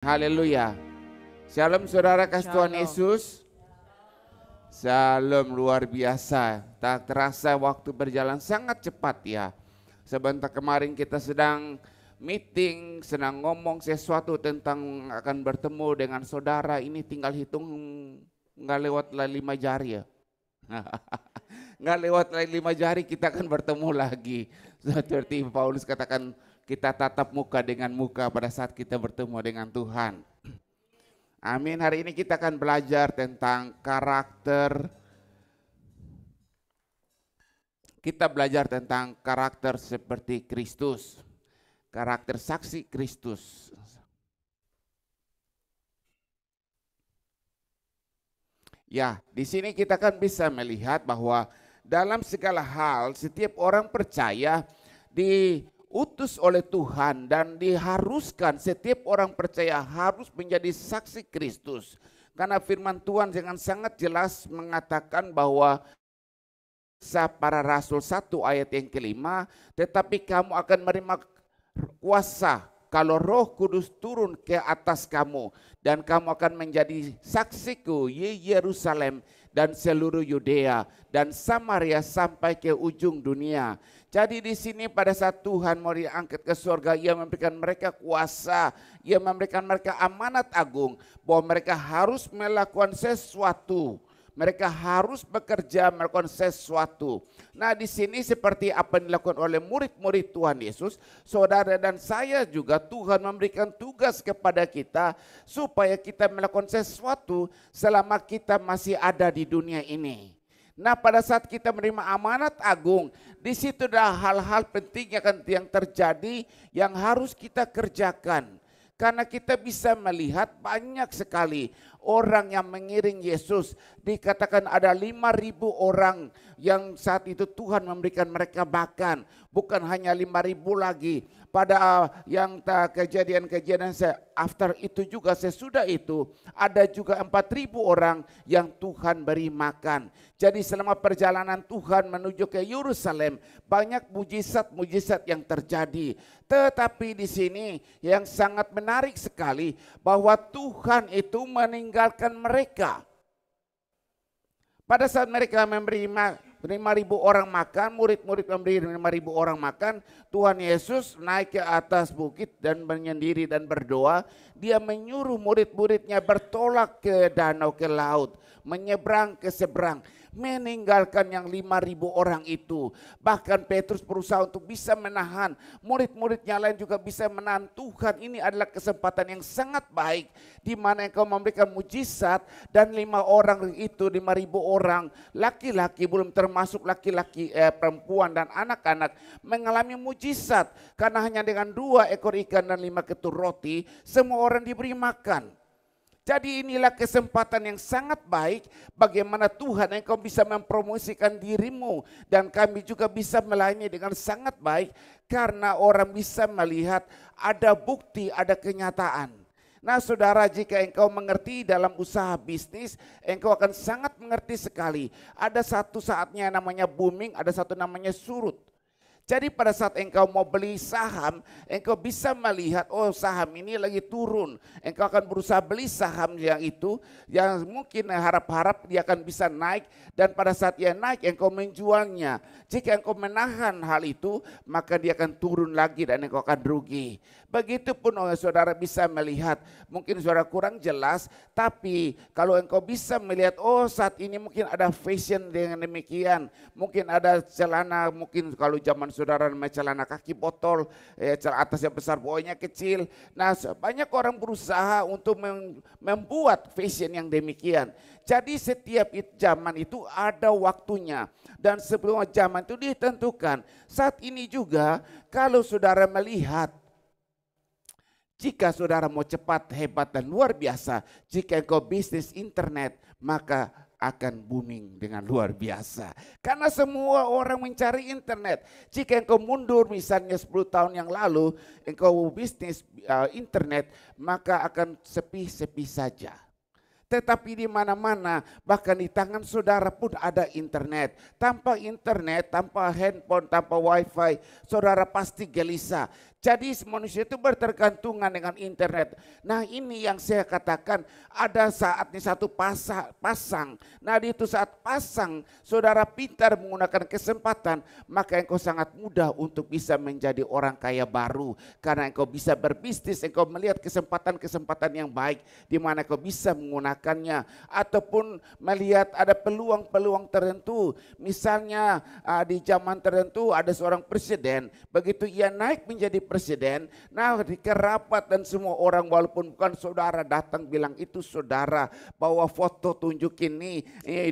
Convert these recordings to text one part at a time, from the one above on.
Haleluya. Shalom saudara kasih Tuhan Yesus. Shalom, luar biasa. Tak terasa waktu berjalan sangat cepat ya. Sebentar kemarin kita sedang meeting, sedang ngomong sesuatu tentang akan bertemu dengan saudara. Ini tinggal hitung nggak lewat 5 jari ya. Nggak lewat 5 jari kita akan bertemu lagi. Seperti Paulus katakan, kita tatap muka dengan muka pada saat kita bertemu dengan Tuhan. Amin. Hari ini kita akan belajar tentang karakter. Kita belajar tentang karakter seperti Kristus. Karakter saksi Kristus. Ya, di sini kita kan bisa melihat bahwa dalam segala hal setiap orang percaya diutus oleh Tuhan dan diharuskan setiap orang percaya harus menjadi saksi Kristus. Karena firman Tuhan dengan sangat jelas mengatakan bahwa para rasul 1 ayat yang kelima, tetapi kamu akan menerima kuasa kalau Roh Kudus turun ke atas kamu dan kamu akan menjadi saksiku di Yerusalem dan seluruh Yudea dan Samaria sampai ke ujung dunia. Jadi di sini pada saat Tuhan mau diangkat ke surga, Ia memberikan mereka kuasa, Ia memberikan mereka amanat agung bahwa mereka harus melakukan sesuatu. Mereka harus bekerja melakukan sesuatu. Nah di sini seperti apa yang dilakukan oleh murid-murid Tuhan Yesus, saudara dan saya juga Tuhan memberikan tugas kepada kita supaya kita melakukan sesuatu selama kita masih ada di dunia ini. Nah pada saat kita menerima amanat agung, di situ ada hal-hal penting yang terjadi yang harus kita kerjakan. Karena kita bisa melihat banyak sekali orang yang mengiring Yesus. Dikatakan ada 5.000 orang yang saat itu Tuhan memberikan mereka makan. Bukan hanya 5.000 lagi. Pada yang kejadian-kejadian after itu juga sesudah itu ada juga 4.000 orang yang Tuhan beri makan. Jadi selama perjalanan Tuhan menuju ke Yerusalem banyak mujizat-mujizat yang terjadi. Tetapi di sini yang sangat menarik sekali bahwa Tuhan itu meninggalkan mereka. Pada saat mereka memberi 5.000 orang makan, murid-murid memberi 5.000 orang makan, Tuhan Yesus naik ke atas bukit dan menyendiri dan berdoa. Dia menyuruh murid-muridnya bertolak ke danau, ke laut, menyeberang ke seberang. Meninggalkan yang 5.000 orang itu. Bahkan Petrus berusaha untuk bisa menahan. Murid-muridnya lain juga bisa menahan. Tuhan, ini adalah kesempatan yang sangat baik. Di mana Engkau memberikan mujizat. Dan 5 orang itu, 5.000 orang. Laki-laki, belum termasuk laki-laki, perempuan dan anak-anak. Mengalami mujizat. Karena hanya dengan 2 ekor ikan dan 5 ketur roti. Semua orang diberi makan. Jadi inilah kesempatan yang sangat baik bagaimana Tuhan Engkau bisa mempromosikan dirimu dan kami juga bisa melayani dengan sangat baik karena orang bisa melihat ada bukti, ada kenyataan. Nah saudara, jika engkau mengerti dalam usaha bisnis, engkau akan sangat mengerti sekali. Ada satu saatnya namanya booming, ada satu namanya surut. Jadi pada saat engkau mau beli saham, engkau bisa melihat, oh saham ini lagi turun. Engkau akan berusaha beli saham yang itu, yang mungkin harap-harap dia akan bisa naik. Dan pada saat dia naik, engkau menjualnya. Jika engkau menahan hal itu, maka dia akan turun lagi dan engkau akan rugi. Begitupun saudara bisa melihat, mungkin saudara kurang jelas, tapi kalau engkau bisa melihat, oh saat ini mungkin ada fashion dengan demikian. Mungkin ada celana, mungkin kalau zaman saudara namanya celana kaki botol, celana atasnya besar, bawahnya kecil. Nah banyak orang berusaha untuk membuat fashion yang demikian. Jadi setiap zaman itu ada waktunya. Dan sebelum zaman itu ditentukan. Saat ini juga kalau saudara melihat, jika saudara mau cepat, hebat dan luar biasa, jika engkau bisnis internet, maka akan booming dengan luar biasa. Karena semua orang mencari internet. Jika engkau mundur misalnya 10 tahun yang lalu, engkau bisnis internet, maka akan sepi-sepi saja. Tetapi di mana-mana, bahkan di tangan saudara pun ada internet. Tanpa internet, tanpa handphone, tanpa wifi, saudara pasti gelisah. Jadi manusia itu bertergantungan dengan internet. Nah ini yang saya katakan, ada saatnya satu pasang. Nah itu saat pasang, saudara pintar menggunakan kesempatan, maka engkau sangat mudah untuk bisa menjadi orang kaya baru. Karena engkau bisa berbisnis, engkau melihat kesempatan-kesempatan yang baik, di mana engkau bisa menggunakannya. Ataupun melihat ada peluang-peluang tertentu. Misalnya di zaman tertentu ada seorang presiden, begitu ia naik menjadi presiden, nah di kerabat dan semua orang walaupun bukan saudara datang bilang, itu saudara bawa foto tunjukin nih,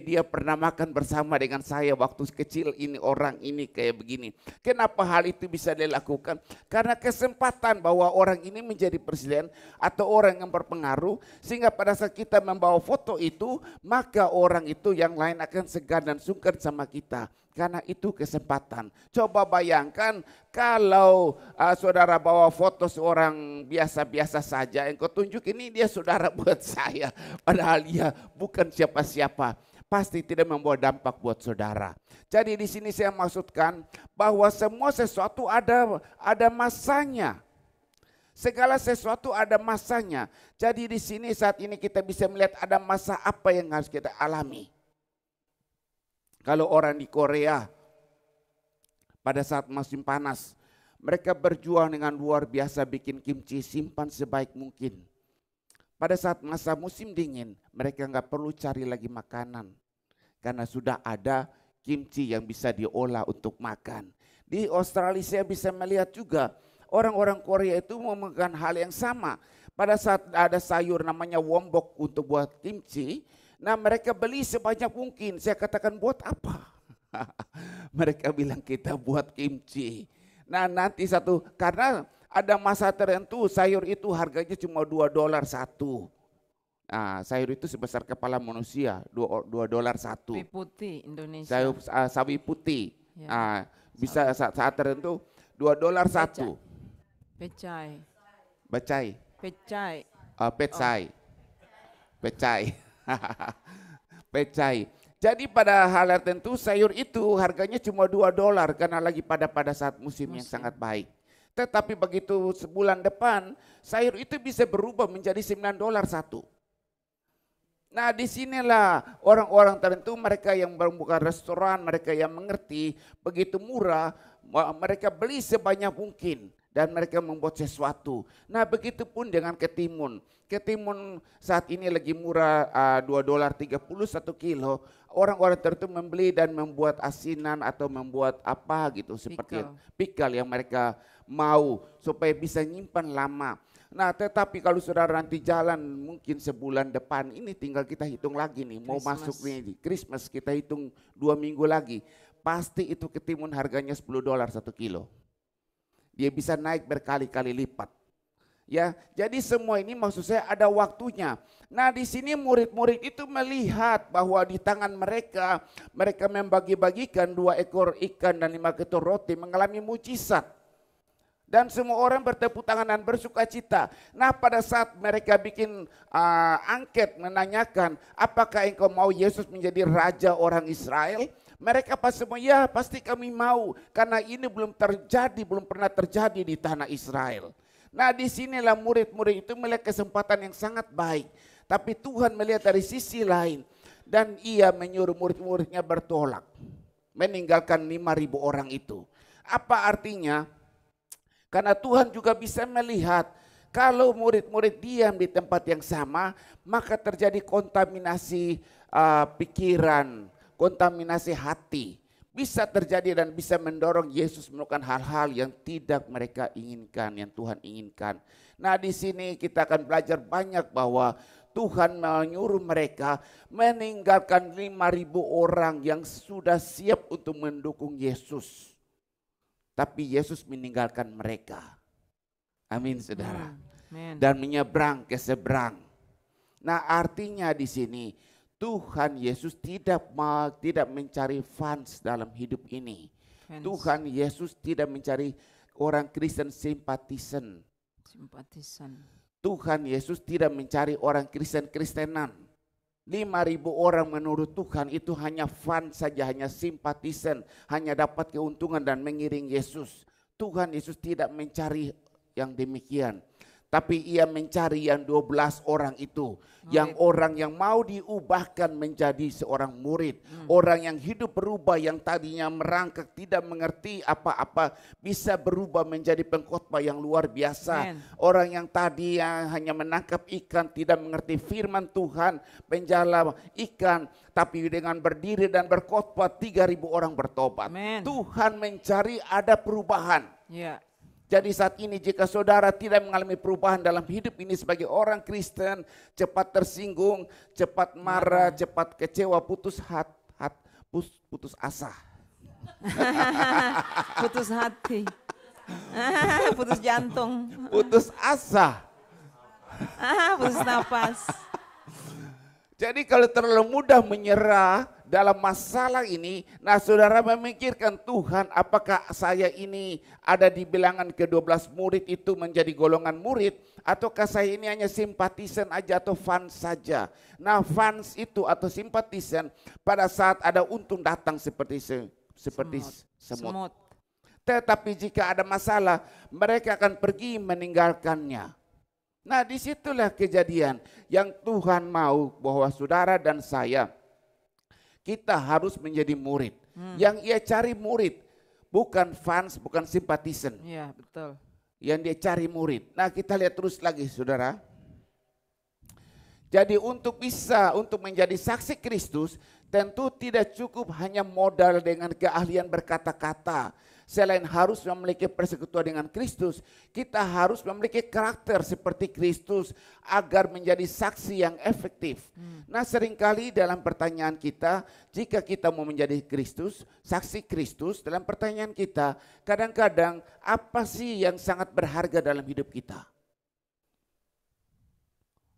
dia pernah makan bersama dengan saya waktu kecil, ini orang ini kayak begini. Kenapa hal itu bisa dilakukan? Karena kesempatan bahwa orang ini menjadi presiden atau orang yang berpengaruh, sehingga pada saat kita membawa foto itu, maka orang itu yang lain akan segan dan sungkan sama kita. Karena itu kesempatan. Coba bayangkan kalau saudara bawa foto seorang biasa-biasa saja, engkau tunjuk ini dia saudara buat saya, padahal dia bukan siapa-siapa. Pasti tidak membawa dampak buat saudara. Jadi di sini saya maksudkan bahwa semua sesuatu ada masanya. Segala sesuatu ada masanya. Jadi di sini saat ini kita bisa melihat ada masa apa yang harus kita alami. Kalau orang di Korea pada saat musim panas, mereka berjuang dengan luar biasa bikin kimchi, simpan sebaik mungkin. Pada saat masa musim dingin, mereka nggak perlu cari lagi makanan. Karena sudah ada kimchi yang bisa diolah untuk makan. Di Australia saya bisa melihat juga orang-orang Korea itu memegang hal yang sama. Pada saat ada sayur namanya wombok untuk buat kimchi, nah mereka beli sebanyak mungkin. Saya katakan buat apa? Mereka bilang kita buat kimchi. Nah nanti karena ada masa tertentu sayur itu harganya cuma $2 satu. Nah, sayur itu sebesar kepala manusia, $2 satu. Sawi putih Indonesia. Sawi putih. Ya. Bisa saat tertentu $2 satu. Pecai. Pecai. Pecai. Jadi pada hal tertentu sayur itu harganya cuma $2 karena lagi pada saat musim yang sangat baik. Tetapi begitu sebulan depan sayur itu bisa berubah menjadi $9 satu. Nah disinilah orang-orang tertentu, mereka yang membuka restoran, mereka yang mengerti begitu murah, mereka beli sebanyak mungkin. Dan mereka membuat sesuatu. Nah begitu pun dengan ketimun. Ketimun saat ini lagi murah $2.30 1 kilo. Orang-orang tertentu membeli dan membuat asinan atau membuat apa gitu. Seperti pikal yang mereka mau supaya bisa nyimpan lama. Nah tetapi kalau saudara nanti jalan mungkin sebulan depan, ini tinggal kita hitung lagi nih. Mau masuk nih Christmas, kita hitung 2 minggu lagi. Pasti itu ketimun harganya $10 1 kilo. Dia bisa naik berkali-kali lipat. Ya, jadi semua ini maksud saya ada waktunya. Nah, di sini murid-murid itu melihat bahwa di tangan mereka membagi-bagikan 2 ekor ikan dan 5 ketur roti, mengalami mujizat. Dan semua orang bertepuk tangan dan bersuka cita. Nah, pada saat mereka bikin angket menanyakan, apakah engkau mau Yesus menjadi raja orang Israel? Mereka pas semua, ya pasti kami mau, karena ini belum pernah terjadi di tanah Israel. Nah disinilah murid-murid itu melihat kesempatan yang sangat baik. Tapi Tuhan melihat dari sisi lain, dan ia menyuruh murid-muridnya bertolak, meninggalkan 5.000 orang itu. Apa artinya? Karena Tuhan juga bisa melihat, kalau murid-murid diam di tempat yang sama, maka terjadi kontaminasi pikiran, kontaminasi hati. Bisa terjadi dan bisa mendorong Yesus melakukan hal-hal yang tidak mereka inginkan, yang Tuhan inginkan. Nah di sini kita akan belajar banyak bahwa Tuhan menyuruh mereka meninggalkan 5.000 orang yang sudah siap untuk mendukung Yesus. Tapi Yesus meninggalkan mereka. Amin saudara. Dan menyeberang ke seberang. Nah artinya di sini Tuhan Yesus tidak mencari fans dalam hidup ini. Tuhan Yesus tidak mencari orang Kristen simpatisan. Tuhan Yesus tidak mencari orang Kristen-Kristenan. 5.000 orang menurut Tuhan itu hanya fans saja, hanya simpatisan, hanya dapat keuntungan dan mengiring Yesus. Tuhan Yesus tidak mencari yang demikian. Tapi ia mencari yang 12 orang itu. Yang orang yang mau diubahkan menjadi seorang murid. Orang yang hidup berubah, yang tadinya merangkak tidak mengerti apa-apa, bisa berubah menjadi pengkhotbah yang luar biasa. Orang yang tadi hanya menangkap ikan, tidak mengerti firman Tuhan, penjala ikan, tapi dengan berdiri dan berkhotbah 3.000 orang bertobat. Tuhan mencari ada perubahan. Jadi saat ini jika saudara tidak mengalami perubahan dalam hidup ini sebagai orang Kristen, cepat tersinggung, cepat marah, cepat kecewa, putus asa. Putus hati. Putus jantung. Putus asa. Putus napas. Jadi kalau terlalu mudah menyerah dalam masalah ini, nah saudara memikirkan, Tuhan apakah saya ini ada di bilangan ke-12 murid itu menjadi golongan murid, ataukah saya ini hanya simpatisan aja atau fans saja. Nah fans itu atau simpatisan pada saat ada untung datang seperti semut. Tetapi jika ada masalah, mereka akan pergi meninggalkannya. Nah disitulah kejadian yang Tuhan mau bahwa saudara dan saya, kita harus menjadi murid. Yang ia cari murid, bukan fans, bukan simpatisan. Iya, betul. Yang dia cari murid. Nah kita lihat terus lagi saudara. Jadi untuk menjadi saksi Kristus, tentu tidak cukup hanya modal dengan keahlian berkata-kata. Selain harus memiliki persekutuan dengan Kristus, kita harus memiliki karakter seperti Kristus agar menjadi saksi yang efektif. Nah seringkali dalam pertanyaan kita, jika kita mau menjadi Kristus, saksi Kristus, dalam pertanyaan kita, kadang-kadang apa sih yang sangat berharga dalam hidup kita?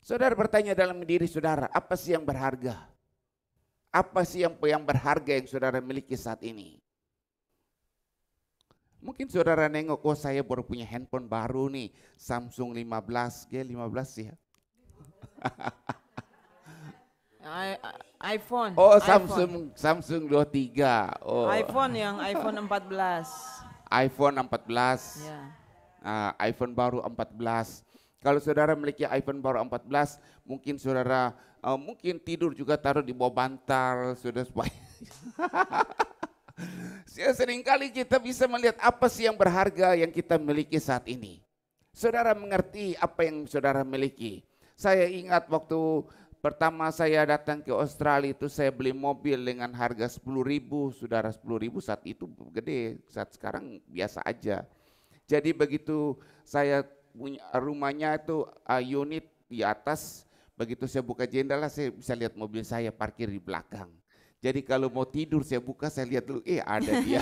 Saudara bertanya dalam diri saudara, apa sih yang berharga? Apa sih yang berharga yang saudara miliki saat ini? Mungkin saudara nengok, oh saya baru punya handphone baru nih, Samsung 15, G15 ya. iPhone. Oh Samsung 23. Oh. iPhone 14. iPhone 14. Ya. iPhone baru 14. Kalau saudara memiliki iPhone baru 14, mungkin saudara mungkin tidur juga taruh di bawah bantal, sudah supaya. Seringkali kita bisa melihat apa sih yang berharga yang kita miliki saat ini. Saudara mengerti apa yang saudara miliki. Saya ingat waktu pertama saya datang ke Australia itu saya beli mobil dengan harga 10.000, saudara 10.000 saat itu gede, saat sekarang biasa aja. Jadi begitu saya punya rumahnya itu unit di atas, begitu saya buka jendela saya bisa lihat mobil saya parkir di belakang. Jadi kalau mau tidur saya buka, saya lihat dulu, ada dia.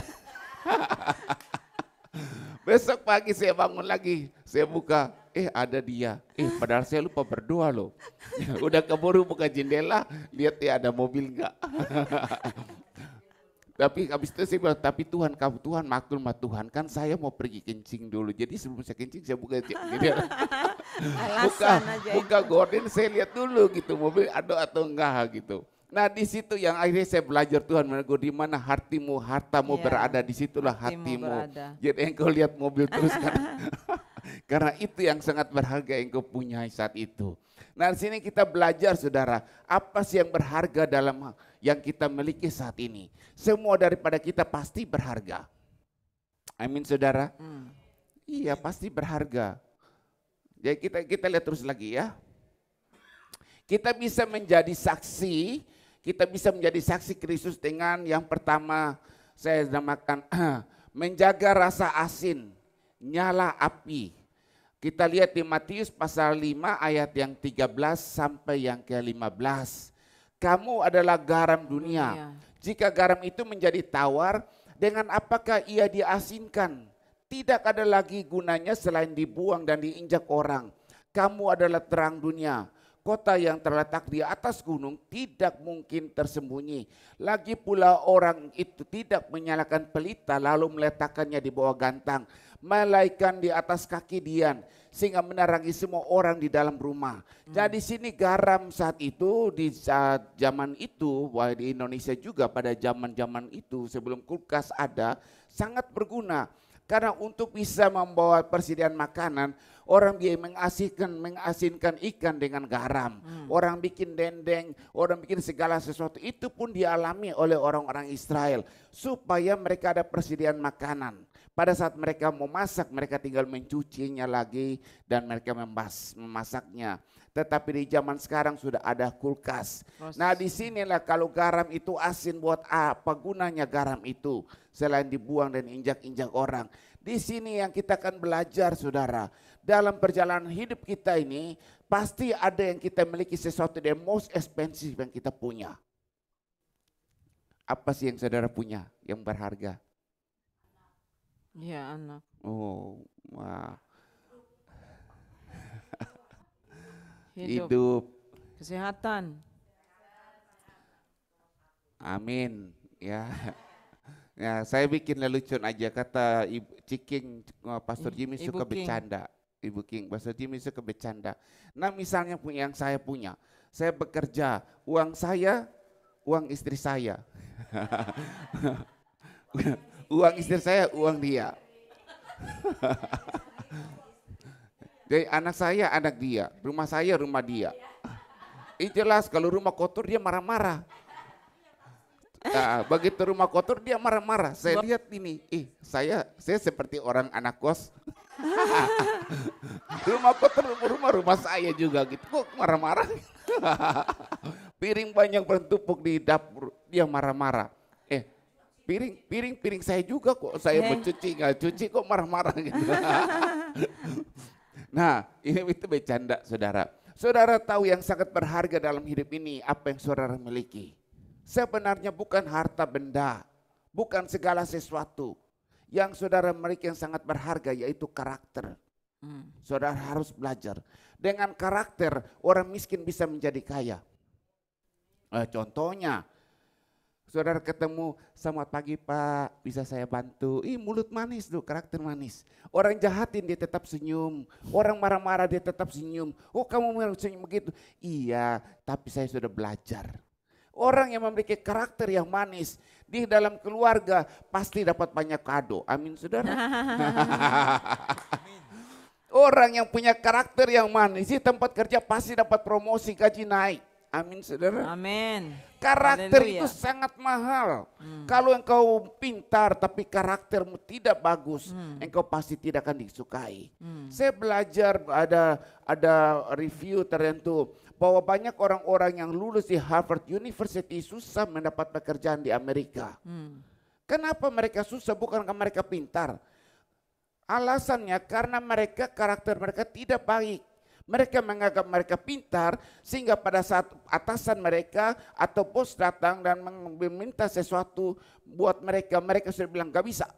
Besok pagi saya bangun lagi, saya buka, ada dia. Padahal saya lupa berdoa loh. Udah keburu buka jendela, lihat ada mobil enggak. Tapi habis itu saya bilang, tapi Tuhan, kamu Tuhan, maklum Tuhan, kan saya mau pergi kencing dulu. Jadi sebelum saya kencing saya buka jendela. buka gorden, saya lihat dulu gitu, mobil ada atau enggak gitu. Nah di situ yang akhirnya saya belajar Tuhan menegur, di mana hartamu berada, disitulah hatimu. Jadi engkau lihat mobil terus kan. Karena itu yang sangat berharga yang engkau punya saat itu. Nah di sini kita belajar saudara, apa sih yang berharga dalam yang kita miliki saat ini. Semua daripada kita pasti berharga. Amin saudara. Iya pasti berharga. Jadi kita lihat terus lagi ya. Kita bisa menjadi saksi. Kita bisa menjadi saksi Kristus dengan yang pertama saya namakan menjaga rasa asin, nyala api. Kita lihat di Matius pasal 5 ayat yang 13 sampai yang ke-15. Kamu adalah garam dunia. Jika garam itu menjadi tawar, dengan apakah ia diasinkan? Tidak ada lagi gunanya selain dibuang dan diinjak orang. Kamu adalah terang dunia. Kota yang terletak di atas gunung tidak mungkin tersembunyi. Lagi pula orang itu tidak menyalakan pelita lalu meletakkannya di bawah gantang, melainkan di atas kaki dian, sehingga menerangi semua orang di dalam rumah. Jadi sini garam saat itu, di saat zaman itu, di Indonesia juga pada zaman-zaman itu sebelum kulkas ada, sangat berguna. Karena untuk bisa membawa persediaan makanan, orang dia mengasinkan ikan dengan garam. Orang bikin dendeng, orang bikin segala sesuatu. Itu pun dialami oleh orang-orang Israel. Supaya mereka ada persediaan makanan. Pada saat mereka mau masak, mereka tinggal mencucinya lagi dan mereka memasaknya. Tetapi di zaman sekarang sudah ada kulkas. Nah disinilah kalau garam itu asin, buat apa gunanya garam itu? Selain dibuang dan injak-injak orang. Di sini yang kita akan belajar saudara. Dalam perjalanan hidup kita ini pasti ada yang kita miliki sesuatu yang most expensive yang kita punya. Apa sih yang saudara punya yang berharga? Ya, anak. Oh, wah. Hidup. Hidup. Kesehatan. Amin. Ya. Ya, saya bikin lelucon aja kata Ciking, Pastor Jimmy suka Ibu King. bercanda. Ibu King, Pastor Jimmy suka bercanda. Nah, misalnya yang saya punya, saya bekerja, uang saya, uang istri saya. Uang istri saya, uang dia. Jadi anak saya, anak dia. Rumah saya, rumah dia. Ini jelas kalau rumah kotor dia marah-marah. Nah, begitu rumah kotor dia marah-marah. Saya lihat ini, saya seperti orang anak kos. Rumah kotor rumah saya juga gitu. Kok marah-marah? Piring banyak bertumpuk di dapur, dia marah-marah. Piring saya juga kok, saya mencuci nggak cuci kok marah-marah gitu. Nah, ini itu bercanda saudara. Saudara tahu yang sangat berharga dalam hidup ini apa yang saudara miliki. Sebenarnya bukan harta benda, bukan segala sesuatu. Yang saudara miliki yang sangat berharga yaitu karakter. Saudara harus belajar. Dengan karakter orang miskin bisa menjadi kaya. Contohnya, saudara ketemu, selamat pagi Pak, bisa saya bantu? Mulut manis tuh, karakter manis. Orang jahatin dia tetap senyum, orang marah-marah dia tetap senyum. Oh kamu mau senyum begitu? Iya, tapi saya sudah belajar. Orang yang memiliki karakter yang manis di dalam keluarga pasti dapat banyak kado. Amin saudara. Orang yang punya karakter yang manis di tempat kerja pasti dapat promosi, gaji naik. Amin saudara. Amin. Karakter Haleluya. itu sangat mahal. Kalau engkau pintar tapi karaktermu tidak bagus, engkau pasti tidak akan disukai. Saya belajar ada review tertentu bahwa banyak orang-orang yang lulus di Harvard University susah mendapat pekerjaan di Amerika. Kenapa mereka susah? Bukankah mereka pintar? Alasannya karena karakter mereka tidak baik. Mereka menganggap mereka pintar sehingga pada saat atasan mereka atau bos datang dan meminta sesuatu buat mereka sudah bilang gak bisa,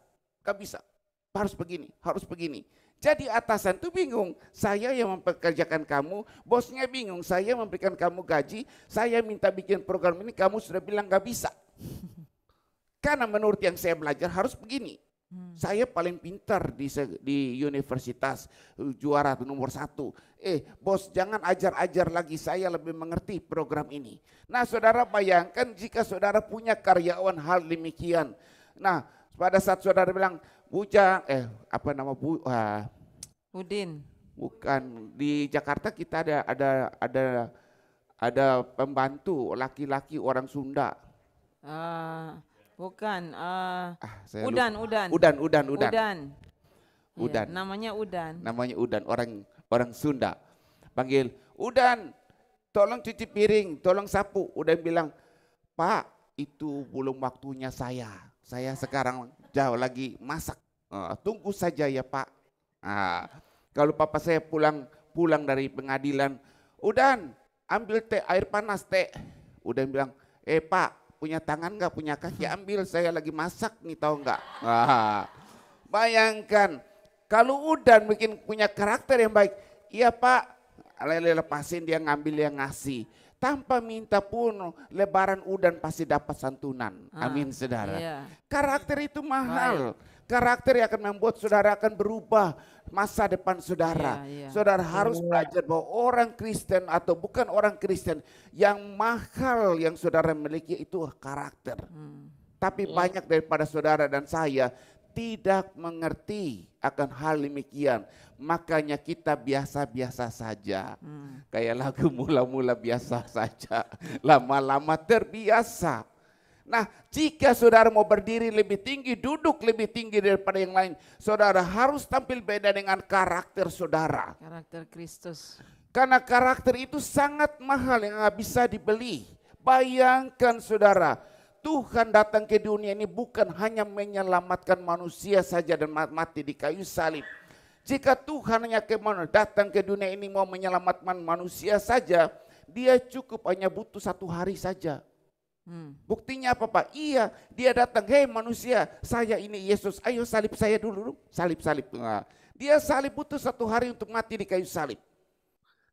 harus begini. Jadi atasan itu bingung, saya yang mempekerjakan kamu, bosnya bingung, saya memberikan kamu gaji, saya minta bikin program ini, kamu sudah bilang gak bisa. Karena menurut yang saya belajar harus begini. Saya paling pintar di universitas, juara nomor 1. Bos jangan ajar-ajar lagi, saya lebih mengerti program ini. Nah saudara bayangkan jika saudara punya karyawan hal demikian. Nah pada saat saudara bilang, Udin. Bukan, di Jakarta kita ada pembantu laki-laki orang Sunda. Bukan, Udan. Ya, namanya Udan. Orang Sunda. Panggil, Udan, tolong cuci piring, tolong sapu. Udan bilang, Pak, itu belum waktunya saya. Saya sekarang jauh lagi masak. Tunggu saja ya Pak. Kalau papa saya pulang dari pengadilan, Udan, ambil air panas teh. Udan bilang, Pak, punya tangan nggak, punya kaki, ambil, saya lagi masak nih, tahu nggak? Bayangkan kalau Udan bikin punya karakter yang baik, iya Pak, lepasin, dia ngambil, yang ngasih tanpa minta pun, lebaran Udan pasti dapat santunan. Amin saudara. Iya. Karakter itu mahal. Karakter yang akan membuat saudara akan berubah masa depan saudara. Iya. Saudara harus belajar bahwa orang Kristen atau bukan orang Kristen, yang mahal yang saudara miliki itu karakter. Tapi banyak daripada saudara dan saya tidak mengerti akan hal demikian. Makanya kita biasa-biasa saja. Kayak lagu mula-mula biasa saja, lama-lama terbiasa. Nah, jika saudara mau berdiri lebih tinggi, duduk lebih tinggi daripada yang lain, saudara harus tampil beda dengan karakter saudara. Karakter Kristus. Karena karakter itu sangat mahal yang nggak bisa dibeli. Bayangkan saudara, Tuhan datang ke dunia ini bukan hanya menyelamatkan manusia saja dan mati di kayu salib. Jika Tuhan hanya datang ke dunia ini mau menyelamatkan manusia saja, dia cukup hanya butuh 1 hari saja. Buktinya apa Pak? Iya, dia datang, hei manusia, saya ini Yesus, ayo salib saya dulu. Salib-salib. Nah, dia salib butuh 1 hari untuk mati di kayu salib.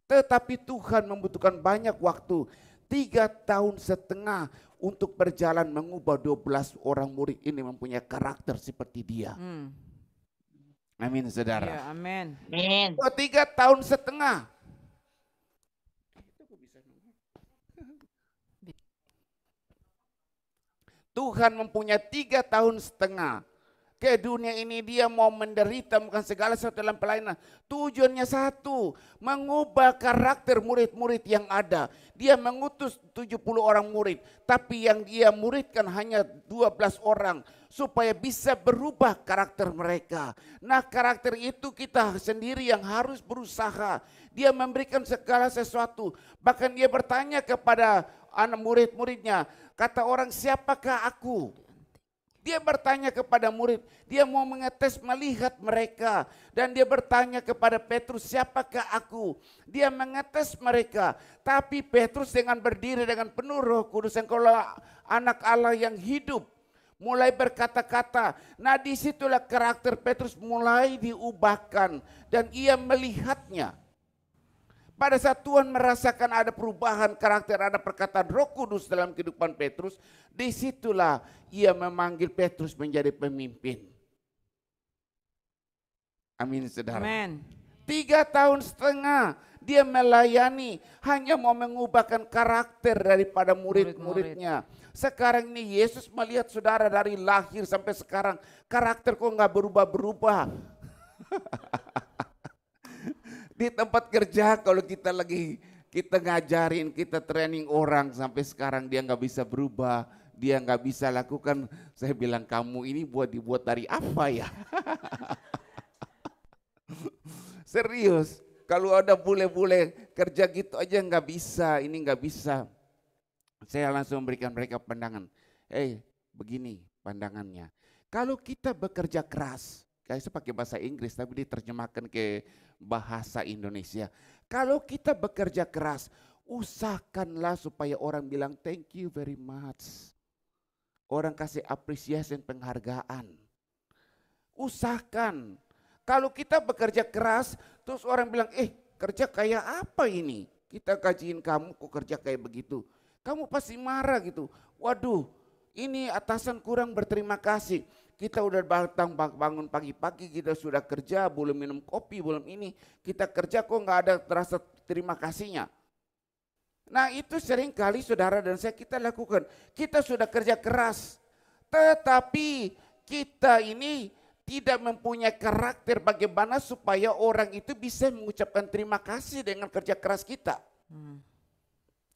Tetapi Tuhan membutuhkan banyak waktu, 3,5 tahun untuk berjalan mengubah 12 orang murid ini mempunyai karakter seperti dia. Amin saudara. Ya, amin. Amin. 3,5 tahun. Tuhan mempunyai 3,5 tahun ke dunia ini, dia mau menderita bukan segala sesuatu dalam pelayanan. Tujuannya satu, mengubah karakter murid-murid yang ada. Dia mengutus 70 orang murid, tapi yang dia muridkan hanya 12 orang supaya bisa berubah karakter mereka. Nah, karakter itu kita sendiri yang harus berusaha. Dia memberikan segala sesuatu. Bahkan dia bertanya kepada anak murid-muridnya, kata orang, siapakah aku? Dia bertanya kepada murid, dia mau mengetes melihat mereka. Dan dia bertanya kepada Petrus, siapakah aku? Dia mengetes mereka. Tapi Petrus dengan berdiri dengan penuh Roh Kudus, engkaulah anak Allah yang hidup, mulai berkata-kata. Nah, disitulah karakter Petrus mulai diubahkan dan ia melihatnya. Pada saat Tuhan merasakan ada perubahan karakter, ada perkataan Roh Kudus dalam kehidupan Petrus, disitulah ia memanggil Petrus menjadi pemimpin. Amin saudara. Amin. 3,5 tahun dia melayani, hanya mau mengubahkan karakter daripada murid-muridnya. Sekarang ini Yesus melihat saudara dari lahir sampai sekarang, karakter kok nggak berubah-berubah. Di tempat kerja kalau kita ngajarin, kita training orang sampai sekarang dia nggak bisa berubah, dia nggak bisa lakukan. Saya bilang, kamu ini dibuat dari apa ya? Serius, kalau ada bule-bule kerja gitu aja nggak bisa, ini nggak bisa. Saya langsung memberikan mereka pandangan. Begini pandangannya. Kalau kita bekerja keras, saya pakai bahasa Inggris tapi diterjemahkan ke bahasa Indonesia. Kalau kita bekerja keras, usahakanlah supaya orang bilang thank you very much. Orang kasih apresiasi, penghargaan. Usahakan. Kalau kita bekerja keras, terus orang bilang, kerja kayak apa ini? Kita gajiin kamu kok kerja kayak begitu. Kamu pasti marah gitu. Waduh, ini atasan kurang berterima kasih. Kita udah bangun pagi-pagi, kita sudah kerja, belum minum kopi, belum ini. Kita kerja kok nggak ada terasa terima kasihnya. Nah, itu sering kali saudara dan saya kita lakukan. Kita sudah kerja keras, tetapi kita ini tidak mempunyai karakter bagaimana supaya orang itu bisa mengucapkan terima kasih dengan kerja keras kita.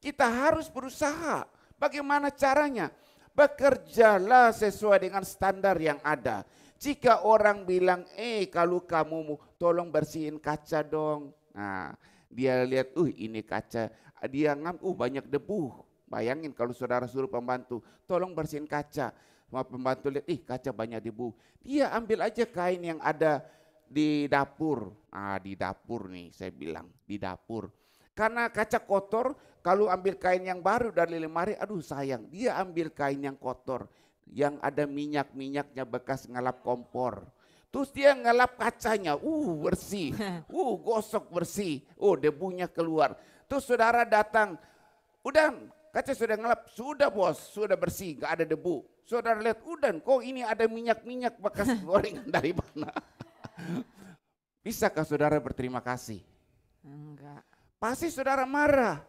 Kita harus berusaha. Bagaimana caranya? Bekerjalah sesuai dengan standar yang ada. Jika orang bilang, kalau kamu tolong bersihin kaca dong. Nah, dia lihat, ini kaca. Dia banyak debu. Bayangin kalau saudara suruh pembantu, tolong bersihin kaca. Pembantu lihat, kaca banyak debu. Dia ambil aja kain yang ada di dapur. Di dapur nih saya bilang, di dapur. Karena kaca kotor, kalau ambil kain yang baru dari lemari, aduh sayang. Dia ambil kain yang kotor, yang ada minyak-minyaknya bekas ngelap kompor. Terus dia ngelap kacanya, bersih, gosok bersih, debunya keluar. Terus saudara datang, udah kaca sudah ngelap, sudah bos, sudah bersih, gak ada debu. Saudara lihat, kok ini ada minyak-minyak bekas gorengan dari mana? Bisakah saudara berterima kasih? Enggak. Pasti saudara marah.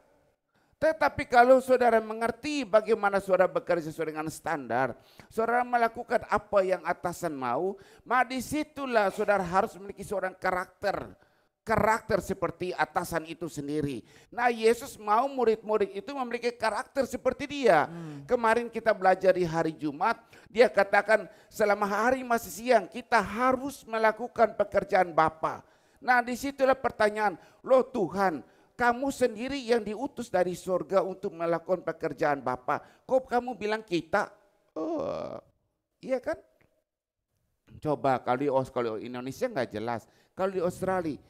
Tetapi kalau saudara mengerti bagaimana saudara bekerja sesuai dengan standar, saudara melakukan apa yang atasan mau, maka disitulah saudara harus memiliki seorang karakter seperti atasan itu sendiri. Nah, Yesus mau murid-murid itu memiliki karakter seperti dia. Kemarin kita belajar di hari Jumat, dia katakan selama hari masih siang kita harus melakukan pekerjaan Bapa. Nah, disitulah pertanyaan, loh Tuhan, kamu sendiri yang diutus dari surga untuk melakukan pekerjaan Bapa. Kok kamu bilang kita? Oh, iya kan? Coba kalau di Indonesia nggak jelas. Kalau di Australia,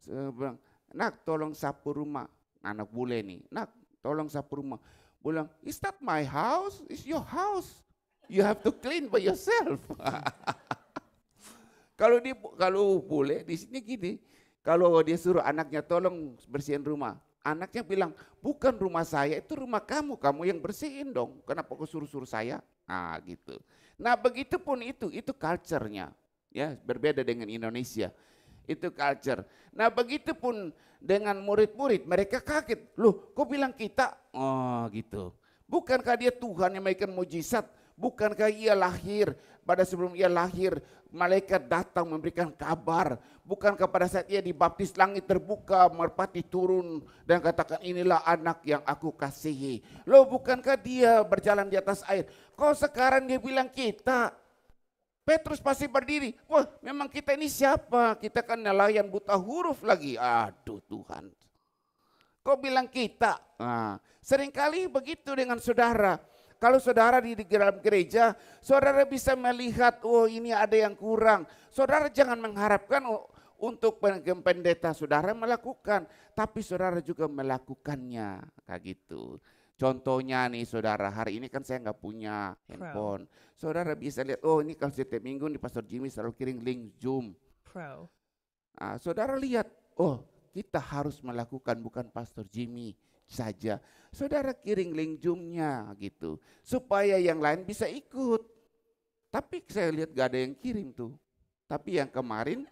bilang, nak tolong sapu rumah. Anak bule nih, nak tolong sapu rumah. Bilang, it's not my house, it's your house. You have to clean by yourself. Kalau bule di sini gini. Kalau dia suruh anaknya tolong bersihin rumah, anaknya bilang, bukan rumah saya, itu rumah kamu yang bersihin dong. Kenapa kau suruh saya? Nah gitu. Nah begitupun itu culture-nya. Ya, berbeda dengan Indonesia. Itu culture. Nah begitupun dengan murid-murid, mereka kaget. Loh kok bilang kita? Oh gitu. Bukankah dia Tuhan yang memberikan mujizat? Bukankah ia lahir, pada sebelum ia lahir malaikat datang memberikan kabar. Bukankah pada saat ia dibaptis langit terbuka, merpati turun dan katakan inilah anak yang aku kasihi. Loh bukankah dia berjalan di atas air? Kok sekarang dia bilang kita? Petrus pasti berdiri. Wah memang kita ini siapa? Kita kan nelayan buta huruf lagi. Aduh Tuhan. Kok bilang kita? Nah, seringkali begitu dengan saudara. Kalau saudara di dalam gereja, saudara bisa melihat, oh ini ada yang kurang. Saudara jangan mengharapkan untuk pendeta saudara melakukan, tapi saudara juga melakukannya, kayak gitu. Contohnya nih saudara, hari ini kan saya nggak punya handphone. Saudara bisa lihat, oh ini kalau setiap minggu nih Pastor Jimmy selalu kirim link Zoom. Nah, saudara lihat, oh kita harus melakukan bukan Pastor Jimmy saja, saudara kirim link Zoom-nya gitu, supaya yang lain bisa ikut. Tapi saya lihat gak ada yang kirim tuh. Tapi yang kemarin,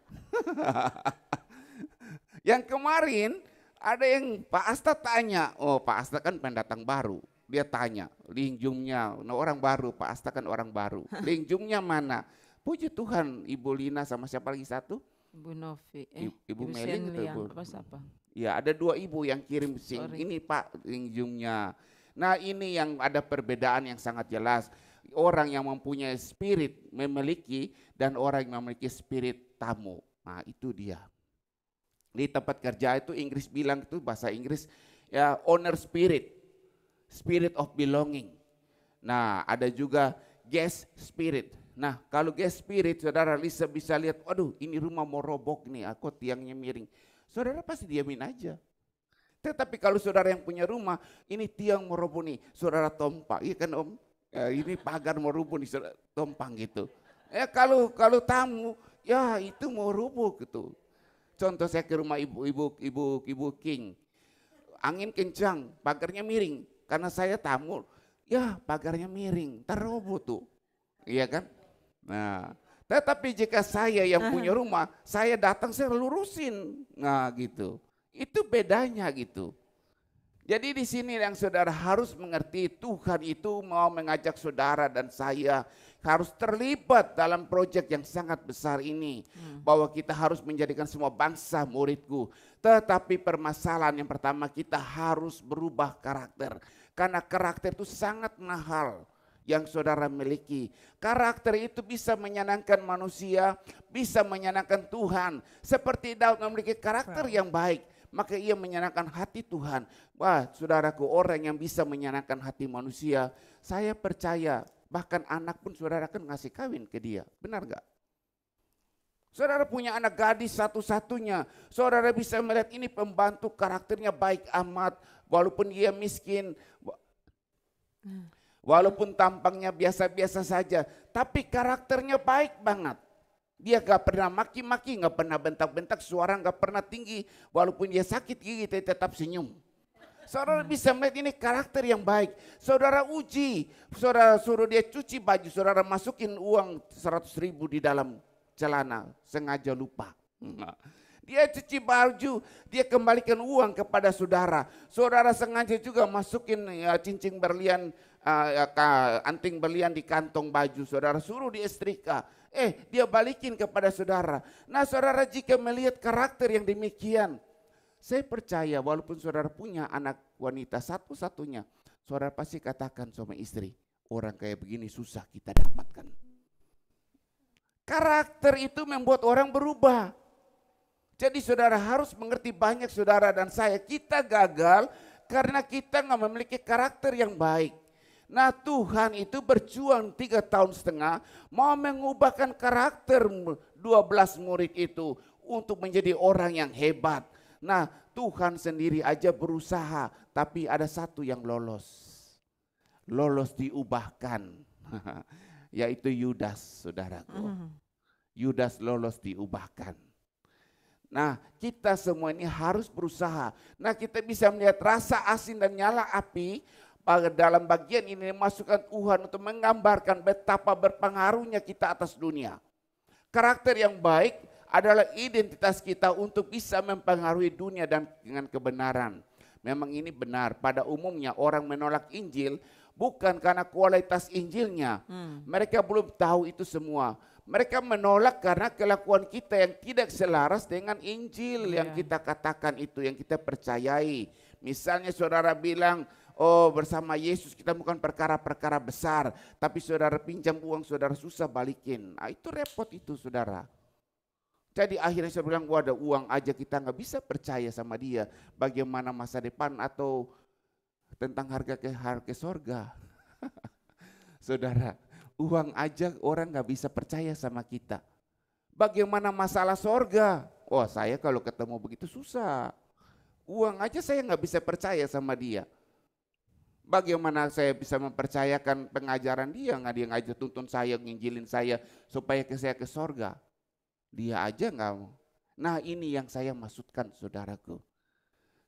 ada yang Pak Asta tanya, oh Pak Asta kan pendatang baru, dia tanya link Zoom-nya, nah, orang baru, Pak Asta kan orang baru, link Zoom-nya mana? Puji Tuhan, Ibu Lina sama siapa lagi satu? Ibu Novi, Ibu Melin atau Ibu? Apa? Ya ada 2 ibu yang kirim ini Pak link Zoom-nya. Nah ini yang ada perbedaan yang sangat jelas. Orang yang mempunyai spirit memiliki dan orang yang memiliki spirit tamu. Nah itu dia. Di tempat kerja itu Inggris bilang itu bahasa Inggris ya owner spirit. Spirit of belonging. Nah ada juga guest spirit. Nah kalau guest spirit saudara bisa lihat, waduh ini rumah mau roboh nih, aku tiangnya miring. Saudara pasti diamin aja. Tetapi kalau saudara yang punya rumah, ini tiang mau roboh nih, saudara tompak, iya kan om? Ya, ini pagar mau roboh nih, saudara tompang gitu. Kalau tamu, ya itu mau roboh gitu. Contoh saya ke rumah ibu King, angin kencang, pagarnya miring, karena saya tamu, ya pagarnya miring, teroboh tuh, iya kan? Nah. Tetapi jika saya yang punya rumah, saya datang saya lurusin, nah gitu. Itu bedanya gitu. Jadi di sini yang saudara harus mengerti, Tuhan itu mau mengajak saudara dan saya harus terlibat dalam proyek yang sangat besar ini. Bahwa kita harus menjadikan semua bangsa muridku. Tetapi permasalahan yang pertama kita harus berubah karakter. Karena karakter itu sangat mahal yang saudara miliki. Karakter itu bisa menyenangkan manusia, bisa menyenangkan Tuhan. Seperti Daud memiliki karakter yang baik, maka ia menyenangkan hati Tuhan. Wah, saudaraku, orang yang bisa menyenangkan hati manusia, saya percaya bahkan anak pun saudara akan ngasih kawin ke dia. Benar gak? Saudara punya anak gadis satu-satunya, saudara bisa melihat ini pembantu karakternya baik amat, walaupun dia miskin, walaupun tampangnya biasa-biasa saja, tapi karakternya baik banget. Dia gak pernah maki-maki, gak pernah bentak-bentak, suara gak pernah tinggi. Walaupun dia sakit gigi, dia tetap senyum. Saudara bisa melihat ini karakter yang baik. Saudara uji, saudara suruh dia cuci baju, saudara masukin uang 100.000 di dalam celana, sengaja lupa. Dia cuci baju, dia kembalikan uang kepada saudara. Saudara sengaja juga masukin cincin berlian, anting berlian di kantong baju saudara, suruh dia setrika. Dia balikin kepada saudara. Nah saudara, jika melihat karakter yang demikian, saya percaya walaupun saudara punya anak wanita satu-satunya, saudara pasti katakan sama istri, orang kayak begini susah kita dapatkan. Karakter itu membuat orang berubah. Jadi saudara harus mengerti, banyak saudara dan saya, kita gagal karena kita nggak memiliki karakter yang baik. Nah Tuhan itu berjuang 3,5 tahun mau mengubahkan karakter 12 murid itu untuk menjadi orang yang hebat. Nah Tuhan sendiri aja berusaha, tapi ada satu yang lolos. Lolos diubahkan, yaitu Yudas, saudaraku. Yudas lolos diubahkan. Nah kita semua ini harus berusaha. Nah kita bisa melihat rasa asin dan nyala api dalam bagian ini masukkan Tuhan untuk menggambarkan betapa berpengaruhnya kita atas dunia. Karakter yang baik adalah identitas kita untuk bisa mempengaruhi dunia dan dengan kebenaran. Memang ini benar, pada umumnya orang menolak Injil bukan karena kualitas Injilnya. Mereka belum tahu itu semua. Mereka menolak karena kelakuan kita yang tidak selaras dengan Injil yang kita katakan itu, yang kita percayai. Misalnya saudara bilang, bersama Yesus kita bukan perkara-perkara besar, tapi saudara pinjam uang, saudara susah balikin. Nah, itu repot itu saudara. Jadi akhirnya saya bilang, ada uang aja kita nggak bisa percaya sama dia. Bagaimana masa depan atau tentang harga sorga. Saudara, uang aja orang nggak bisa percaya sama kita. Bagaimana masalah sorga? Saya kalau ketemu begitu susah. Uang aja saya nggak bisa percaya sama dia. Bagaimana saya bisa mempercayakan pengajaran dia? Nggak dia ngajak tuntun saya, nginjilin saya supaya saya ke sorga. Dia aja nggak mau. Nah ini yang saya maksudkan saudaraku.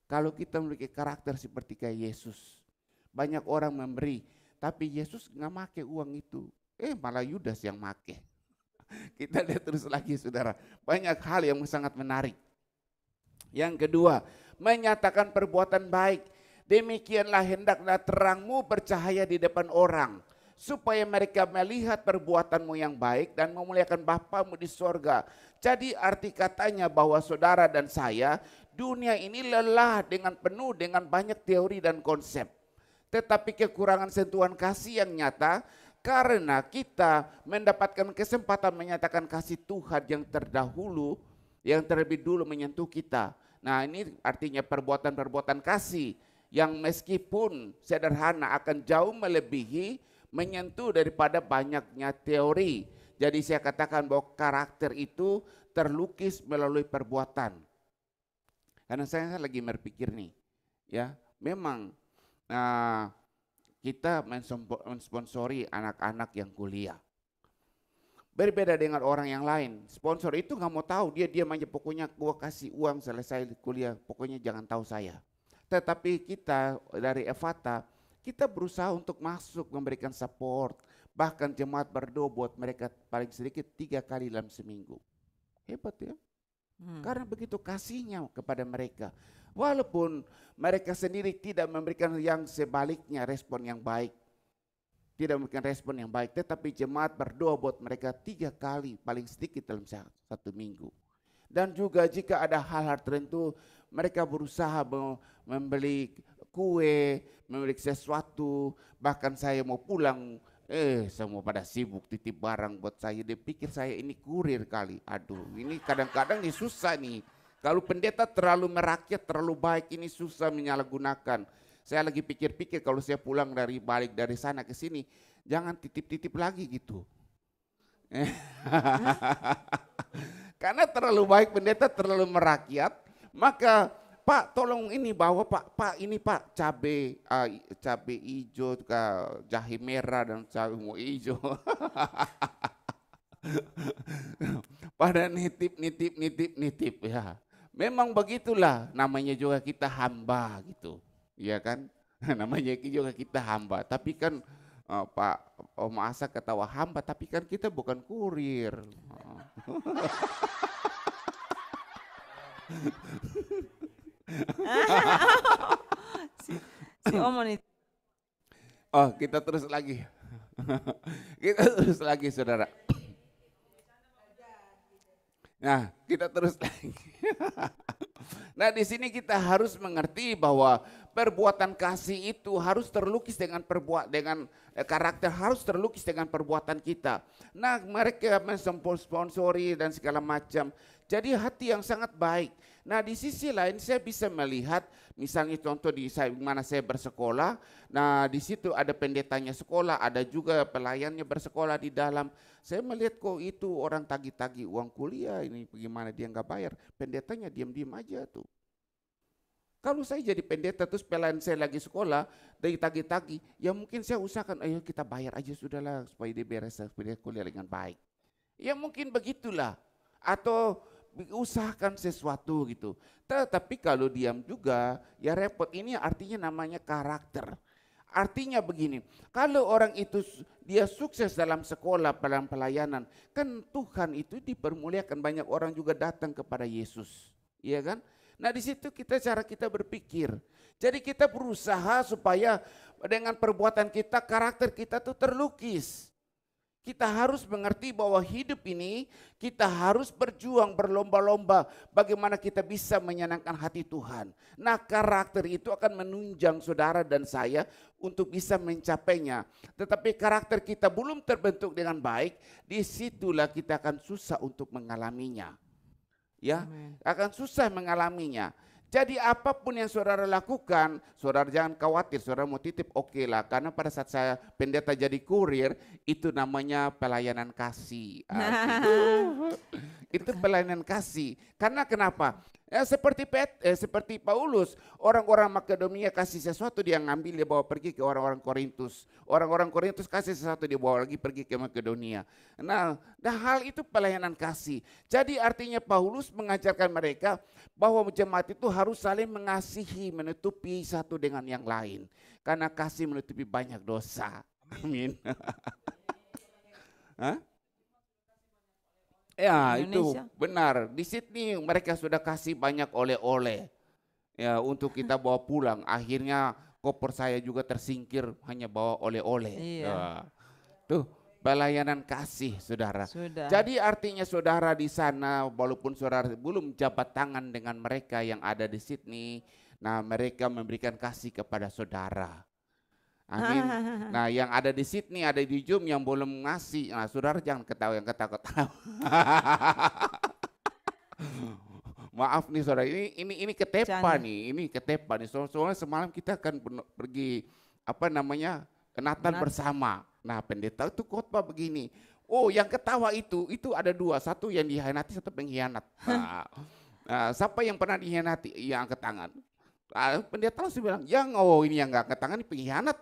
Kalau kita memiliki karakter seperti kayak Yesus. Banyak orang memberi, tapi Yesus nggak make uang itu. Malah Yudas yang make. Kita lihat terus lagi saudara. Banyak hal yang sangat menarik. Yang kedua, menyatakan perbuatan baik. Demikianlah hendaklah terangmu bercahaya di depan orang, supaya mereka melihat perbuatanmu yang baik dan memuliakan Bapamu di sorga. Jadi arti katanya bahwa saudara dan saya, dunia ini lelah penuh dengan banyak teori dan konsep. Tetapi kekurangan sentuhan kasih yang nyata, karena kita mendapatkan kesempatan menyatakan kasih Tuhan yang terdahulu, yang terlebih dulu menyentuh kita. Nah ini artinya perbuatan-perbuatan kasih yang meskipun sederhana akan jauh melebihi, menyentuh daripada banyaknya teori. Jadi saya katakan bahwa karakter itu terlukis melalui perbuatan. Karena saya lagi berpikir nih, ya memang kita mensponsori anak-anak yang kuliah. Berbeda dengan orang yang lain, sponsor itu nggak mau tahu, dia aja pokoknya gua kasih uang selesai kuliah, pokoknya jangan tahu saya. Tetapi kita dari Evata, kita berusaha untuk masuk memberikan support, bahkan jemaat berdoa buat mereka paling sedikit 3 kali dalam seminggu. Hebat ya, karena begitu kasihnya kepada mereka. Walaupun mereka sendiri tidak memberikan yang sebaliknya respon yang baik, tidak memberikan respon yang baik, tetapi jemaat berdoa buat mereka 3 kali paling sedikit dalam 1 minggu. Dan juga jika ada hal-hal tertentu, mereka berusaha membeli kue, membeli sesuatu, bahkan saya mau pulang, semua pada sibuk titip barang buat saya. Dia pikir saya ini kurir kali. Aduh, ini kadang-kadang ini susah nih. Kalau pendeta terlalu merakyat, terlalu baik, ini susah menyalahgunakan. Saya lagi pikir-pikir kalau saya pulang balik dari sana ke sini, jangan titip-titip lagi gitu. Karena terlalu baik pendeta, terlalu merakyat, maka Pak tolong ini bawa Pak ini Pak cabai hijau, jahe merah dan cabai hijau. Pada nitip ya. Memang begitulah, namanya juga kita hamba gitu, ya kan? Namanya juga kita hamba. Tapi kan Pak Om Asa ketawa hamba, tapi kan kita bukan kurir. si Omon itu. Oh, kita terus lagi. Kita terus lagi, saudara. Nah, kita terus lagi. Nah, di sini kita harus mengerti bahwa perbuatan kasih itu harus terlukis dengan karakter, harus terlukis dengan perbuatan kita. Nah, mereka mensponsori dan segala macam. Jadi hati yang sangat baik. Nah, di sisi lain saya bisa melihat, misalnya contoh di mana saya bersekolah. Nah, di situ ada pendetanya sekolah, ada juga pelayannya bersekolah di dalam. Saya melihat kok itu orang tagih-tagih uang kuliah, ini bagaimana dia nggak bayar. Pendetanya diam-diam aja tuh. Kalau saya jadi pendeta terus pelayan saya lagi sekolah, dari tagih-tagih, ya mungkin saya usahakan, ayo kita bayar aja sudahlah supaya dia beres, supaya dia kuliah dengan baik. Ya mungkin begitulah. Atau usahakan sesuatu gitu. Tetapi kalau diam juga ya repot. Ini artinya namanya karakter. Artinya begini, kalau orang itu dia sukses dalam sekolah, dalam pelayanan, kan Tuhan itu dipermuliakan, banyak orang juga datang kepada Yesus, iya kan? Nah di situ cara kita berpikir. Jadi kita berusaha supaya dengan perbuatan kita, karakter kita tuh terlukis. Kita harus mengerti bahwa hidup ini kita harus berjuang, berlomba-lomba bagaimana kita bisa menyenangkan hati Tuhan. Nah, karakter itu akan menunjang saudara dan saya untuk bisa mencapainya. Tetapi karakter kita belum terbentuk dengan baik, disitulah kita akan susah untuk mengalaminya. Ya, akan susah mengalaminya. Jadi apapun yang saudara lakukan, saudara jangan khawatir, saudara mau titip oke lah. Karena pada saat saya pendeta jadi kurir, itu namanya pelayanan kasih. Itu pelayanan kasih. Karena kenapa? Ya, seperti Paulus, orang-orang Makedonia kasih sesuatu dia ngambil, dia bawa pergi ke orang-orang Korintus. Orang-orang Korintus kasih sesuatu dia bawa lagi pergi ke Makedonia. Nah, hal itu pelayanan kasih. Jadi artinya Paulus mengajarkan mereka bahwa jemaat itu harus saling mengasihi, menutupi satu dengan yang lain. Karena kasih menutupi banyak dosa. Amin. Hah? Ya Indonesia. Itu benar. Di Sydney mereka sudah kasih banyak oleh-oleh ya untuk kita bawa pulang. Akhirnya koper saya juga tersingkir hanya bawa oleh-oleh. Iya. Ya. Tuh pelayanan kasih saudara. Sudah. Jadi artinya saudara di sana walaupun saudara belum jabat tangan dengan mereka yang ada di Sydney, nah mereka memberikan kasih kepada saudara. Amin. Nah yang ada di Sydney, ada di Zoom yang belum ngasih, nah saudara jangan ketawa yang ketawa-ketawa. Maaf nih saudara, ini ketepa nih, ini ketepa nih. Soalnya semalam kita akan pergi Natal bersama. Nah pendeta itu khotbah begini. Oh yang ketawa itu ada dua, satu yang dikhianati, satu pengkhianat. Nah, siapa yang pernah dikhianati? Yang angkat tangan. Pendeta langsung bilang, ini yang gak angkat tangan, ini pengkhianat.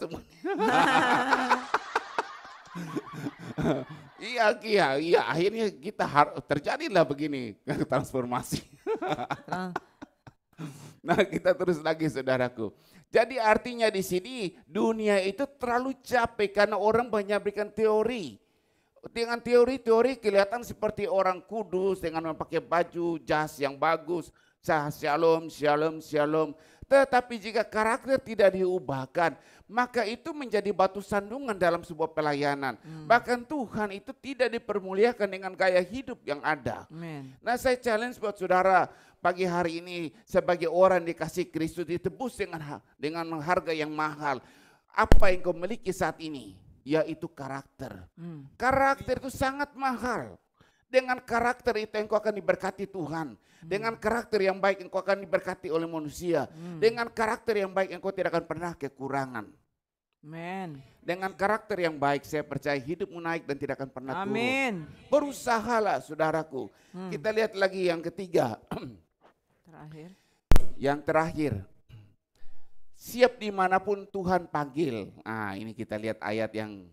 Iya, akhirnya kita terjadilah begini transformasi. Nah kita terus lagi saudaraku. Jadi artinya di sini dunia itu terlalu capek karena orang banyak berikan teori. Dengan teori kelihatan seperti orang kudus dengan memakai baju jas yang bagus. Shalom. Tetapi jika karakter tidak diubahkan, maka itu menjadi batu sandungan dalam sebuah pelayanan. Bahkan Tuhan itu tidak dipermuliakan dengan gaya hidup yang ada. Amen. Nah saya challenge buat saudara pagi hari ini sebagai orang dikasih Kristus ditebus dengan harga yang mahal. Apa yang kau miliki saat ini? Yaitu karakter. Karakter itu sangat mahal. Dengan karakter itu engkau akan diberkati Tuhan. Dengan karakter yang baik engkau akan diberkati oleh manusia. Dengan karakter yang baik engkau tidak akan pernah kekurangan. Amen. Dengan karakter yang baik saya percaya hidupmu naik dan tidak akan pernah turun. Amin. Berusahalah saudaraku. Kita lihat lagi yang ketiga. Yang terakhir. Siap dimanapun Tuhan panggil. Nah ini kita lihat ayat yang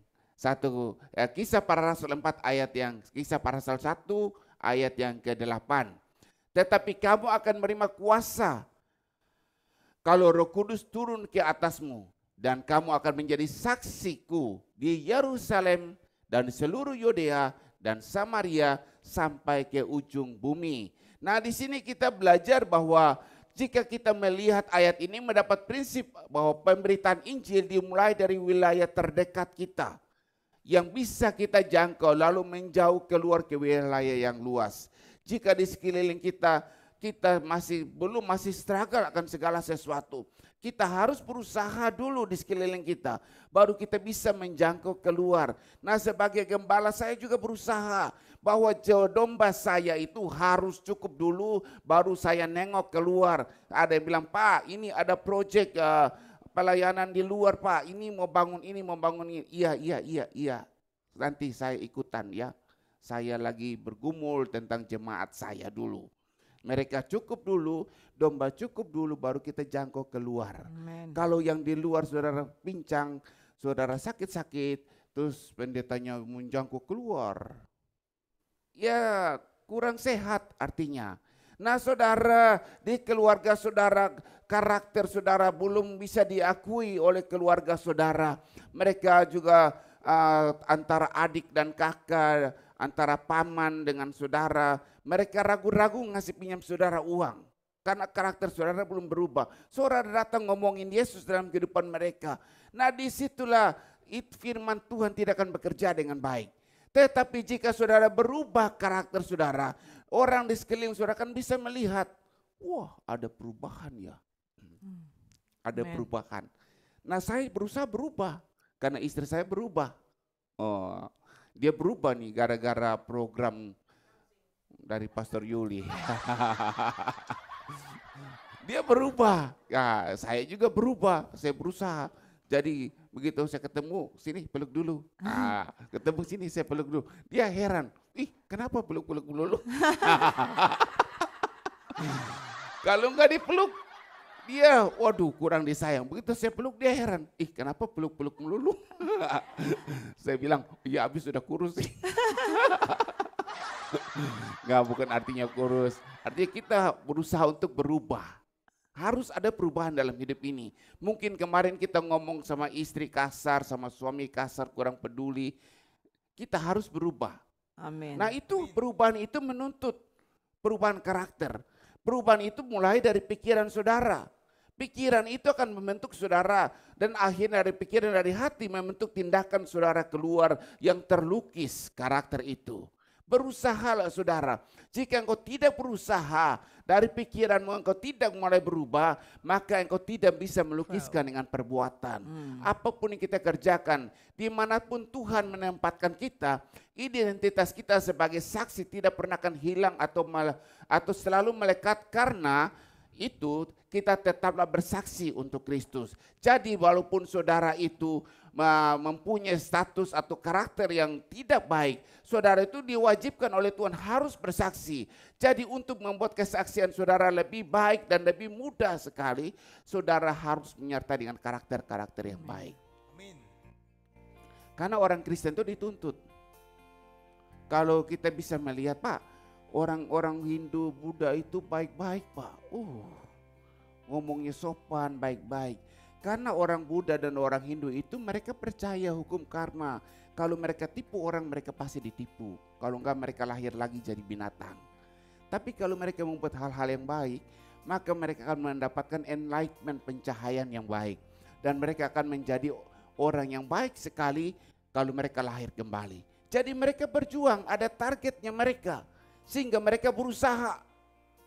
Kisah Para Rasul 4 Kisah Para Rasul 1 ayat yang ke-8. Tetapi kamu akan menerima kuasa kalau Roh Kudus turun ke atasmu, dan kamu akan menjadi saksiku di Yerusalem dan seluruh Yudea dan Samaria sampai ke ujung bumi. Nah, di sini kita belajar bahwa jika kita melihat ayat ini mendapat prinsip bahwa pemberitaan Injil dimulai dari wilayah terdekat kita yang bisa kita jangkau lalu menjauh keluar ke wilayah yang luas. Jika di sekeliling kita masih struggle akan segala sesuatu. Kita harus berusaha dulu di sekeliling kita, baru kita bisa menjangkau keluar. Nah, sebagai gembala saya juga berusaha bahwa domba saya itu harus cukup dulu, baru saya nengok keluar. Ada yang bilang, Pak ini ada proyek pelayanan di luar Pak, ini mau bangun ini. Iya. Nanti saya ikutan ya. Saya lagi bergumul tentang jemaat saya dulu. Mereka cukup dulu, domba cukup dulu, baru kita jangkau keluar. Amen. Kalau yang di luar saudara pincang, saudara sakit-sakit, terus pendetanya menjangkau keluar. Ya kurang sehat artinya. Nah saudara, di keluarga saudara, karakter saudara belum bisa diakui oleh keluarga saudara. Mereka juga antara adik dan kakak, antara paman dengan saudara, mereka ragu-ragu ngasih pinjam saudara uang. Karena karakter saudara belum berubah. Saudara datang ngomongin Yesus dalam kehidupan mereka. Nah disitulah firman Tuhan tidak akan bekerja dengan baik. Tetapi jika saudara berubah karakter saudara, orang di sekeliling saudara kan bisa melihat, wah ada perubahan ya. Ada perubahan. Nah saya berusaha berubah. Karena istri saya berubah. Oh, dia berubah nih gara-gara program dari Pastor Yuli. Dia berubah. Ya, saya juga berubah. Saya berusaha. Jadi begitu saya ketemu, sini peluk dulu. Ketemu sini saya peluk dulu. Dia heran. Ih, kenapa peluk-peluk dulu? Kalau enggak dipeluk, dia waduh kurang disayang. Begitu saya peluk dia heran. Ih kenapa peluk-peluk melulu? Saya bilang ya habis sudah kurus sih. Enggak, bukan artinya kurus. Artinya kita berusaha untuk berubah. Harus ada perubahan dalam hidup ini. Mungkin kemarin kita ngomong sama istri kasar, sama suami kasar, kurang peduli. Kita harus berubah. Amin. Nah itu perubahan itu menuntut perubahan karakter. Perubahan itu mulai dari pikiran saudara. Pikiran itu akan membentuk saudara dan akhirnya dari pikiran dari hati membentuk tindakan saudara keluar yang terlukis karakter itu. Berusahalah saudara. Jika engkau tidak berusaha dari pikiranmu engkau tidak mulai berubah, maka engkau tidak bisa melukiskan dengan perbuatan. Apapun yang kita kerjakan, dimanapun Tuhan menempatkan kita, identitas kita sebagai saksi tidak pernah akan hilang atau selalu melekat karena itu kita tetaplah bersaksi untuk Kristus. Jadi walaupun saudara itu mempunyai status atau karakter yang tidak baik, saudara itu diwajibkan oleh Tuhan harus bersaksi. Jadi untuk membuat kesaksian saudara lebih baik dan lebih mudah sekali, saudara harus menyertai dengan karakter-karakter yang baik. Amin. Karena orang Kristen itu dituntut. Kalau kita bisa melihat Pak, orang-orang Hindu, Buddha itu baik-baik Pak. Ngomongnya sopan, baik-baik. Karena orang Buddha dan orang Hindu itu mereka percaya hukum karma. Kalau mereka tipu orang, mereka pasti ditipu. Kalau enggak mereka lahir lagi jadi binatang. Tapi kalau mereka membuat hal-hal yang baik, maka mereka akan mendapatkan enlightenment, pencahayaan yang baik. Dan mereka akan menjadi orang yang baik sekali kalau mereka lahir kembali. Jadi mereka berjuang, ada targetnya mereka. Sehingga mereka berusaha.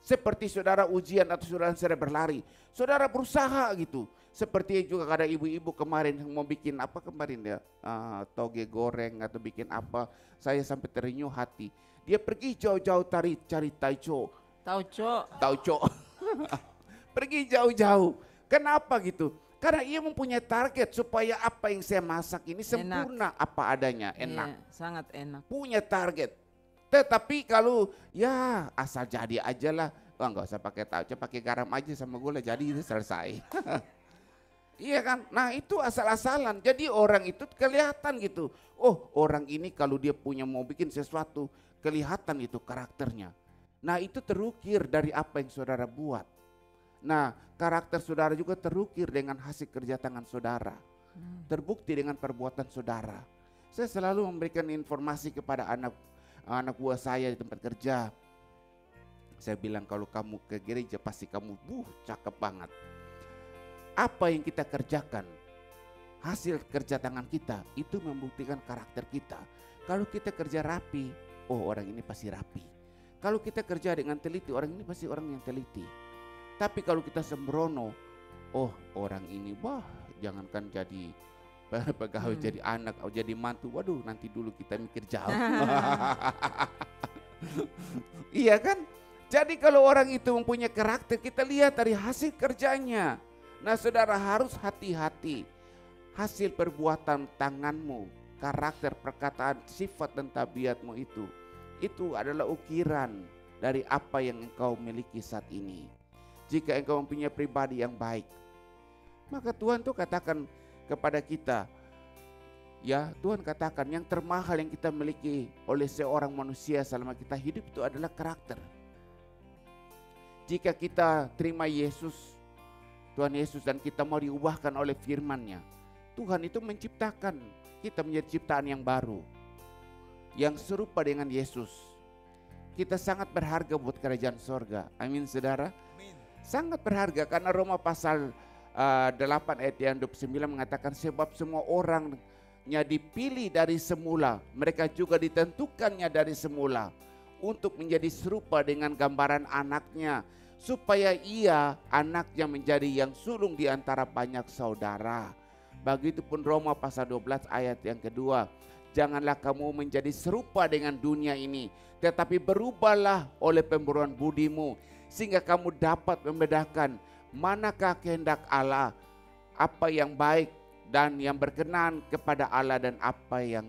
Seperti saudara ujian atau saudara berlari. Saudara berusaha gitu. Seperti juga ada ibu-ibu kemarin yang mau bikin apa kemarin ya. Toge goreng atau bikin apa. Saya sampai terenyuh hati. Dia pergi jauh-jauh cari tauco. Pergi jauh-jauh. Kenapa gitu? Karena ia mempunyai target supaya apa yang saya masak ini sempurna apa adanya, enak. Sangat enak. Punya target. Tetapi kalau ya asal jadi aja lah. Wah nggak usah pakai tauco, pakai garam aja sama gula jadi itu selesai. Iya kan? Nah itu asal-asalan. Jadi orang itu kelihatan gitu. Oh orang ini kalau dia punya mau bikin sesuatu kelihatan itu karakternya. Nah itu terukir dari apa yang saudara buat. Nah karakter saudara juga terukir dengan hasil kerja tangan saudara. Terbukti dengan perbuatan saudara. Saya selalu memberikan informasi kepada anak buah saya di tempat kerja. Saya bilang kalau kamu ke gereja pasti kamu cakep banget. Apa yang kita kerjakan, hasil kerja tangan kita itu membuktikan karakter kita. Kalau kita kerja rapi, oh orang ini pasti rapi. Kalau kita kerja dengan teliti, orang ini pasti orang yang teliti. Tapi kalau kita sembrono, oh orang ini jangankan jadi pegawai, jadi anak, jadi mantu, waduh nanti dulu kita mikir jauh. Iya kan? Jadi kalau orang itu mempunyai karakter, kita lihat dari hasil kerjanya. Nah saudara harus hati-hati. Hasil perbuatan tanganmu, karakter, perkataan, sifat dan tabiatmu itu adalah ukiran dari apa yang engkau miliki saat ini. Jika engkau mempunyai pribadi yang baik, maka Tuhan tuh katakan kepada kita, ya Tuhan katakan yang termahal yang kita miliki oleh seorang manusia selama kita hidup itu adalah karakter. Jika kita terima Yesus, Tuhan Yesus, dan kita mau diubahkan oleh firman-Nya, Tuhan itu menciptakan kita menjadi ciptaan yang baru, yang serupa dengan Yesus. Kita sangat berharga buat kerajaan sorga. Amin saudara. Amin. Sangat berharga karena Roma pasal 8 ayat yang 29 mengatakan sebab semua orangnya dipilih dari semula, mereka juga ditentukannya dari semula untuk menjadi serupa dengan gambaran anaknya, supaya ia anaknya menjadi yang sulung di antara banyak saudara. Begitupun Roma pasal 12 ayat yang kedua, janganlah kamu menjadi serupa dengan dunia ini, tetapi berubahlah oleh pemburuan budimu, sehingga kamu dapat membedakan manakah kehendak Allah, apa yang baik dan yang berkenan kepada Allah, dan apa yang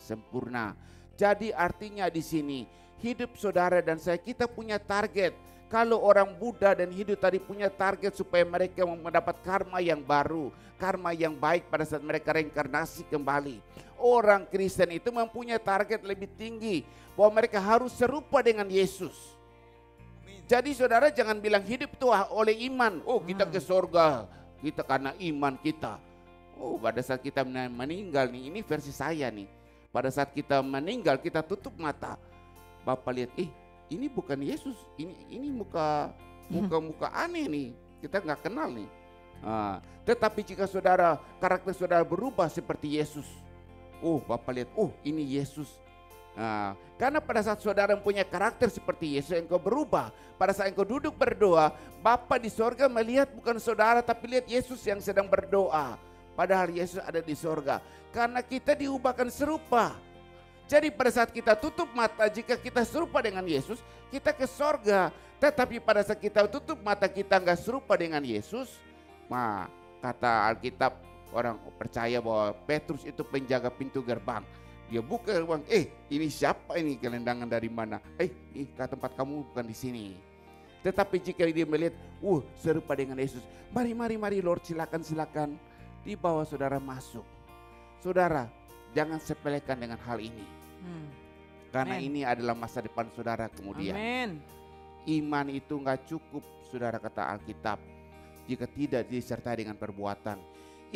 sempurna. Jadi artinya di sini hidup saudara dan saya, kita punya target. Kalau orang Buddha dan Hindu tadi punya target supaya mereka mendapat karma yang baru, karma yang baik pada saat mereka reinkarnasi kembali. Orang Kristen itu mempunyai target lebih tinggi, bahwa mereka harus serupa dengan Yesus. Jadi saudara jangan bilang hidup itu oleh iman. Oh kita ke surga, kita karena iman kita. Oh pada saat kita meninggal nih, ini versi saya nih. Pada saat kita meninggal kita tutup mata. Bapak lihat, ini bukan Yesus, ini muka aneh nih, kita nggak kenal nih. Tetapi jika saudara, karakter saudara berubah seperti Yesus, oh Bapak lihat, oh ini Yesus. Karena pada saat saudara mempunyai karakter seperti Yesus, engkau berubah. Pada saat engkau duduk berdoa, Bapa di sorga melihat bukan saudara, tapi lihat Yesus yang sedang berdoa. Padahal Yesus ada di sorga. Karena kita diubahkan serupa. Jadi pada saat kita tutup mata, jika kita serupa dengan Yesus, kita ke sorga. Tetapi pada saat kita tutup mata, kita nggak serupa dengan Yesus. Kata Alkitab, orang percaya bahwa Petrus itu penjaga pintu gerbang. Dia buka gerbang, ini siapa ini, gelendangan dari mana? Ke tempat kamu bukan di sini. Tetapi jika dia melihat, serupa dengan Yesus. Mari Lord, silakan. Dibawa saudara masuk. Saudara, jangan sepelekan dengan hal ini. Karena ini adalah masa depan saudara kemudian. Amin. Iman itu nggak cukup, saudara, kata Alkitab, jika tidak disertai dengan perbuatan.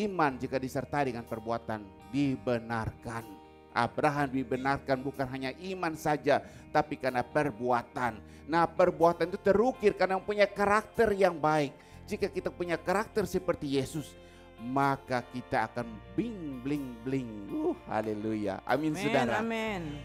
Iman jika disertai dengan perbuatan dibenarkan. Abraham dibenarkan bukan hanya iman saja, tapi karena perbuatan. Nah perbuatan itu terukir karena mempunyai karakter yang baik. Jika kita punya karakter seperti Yesus, maka kita akan bling bling bling. Haleluya. Amin, saudara. Amin.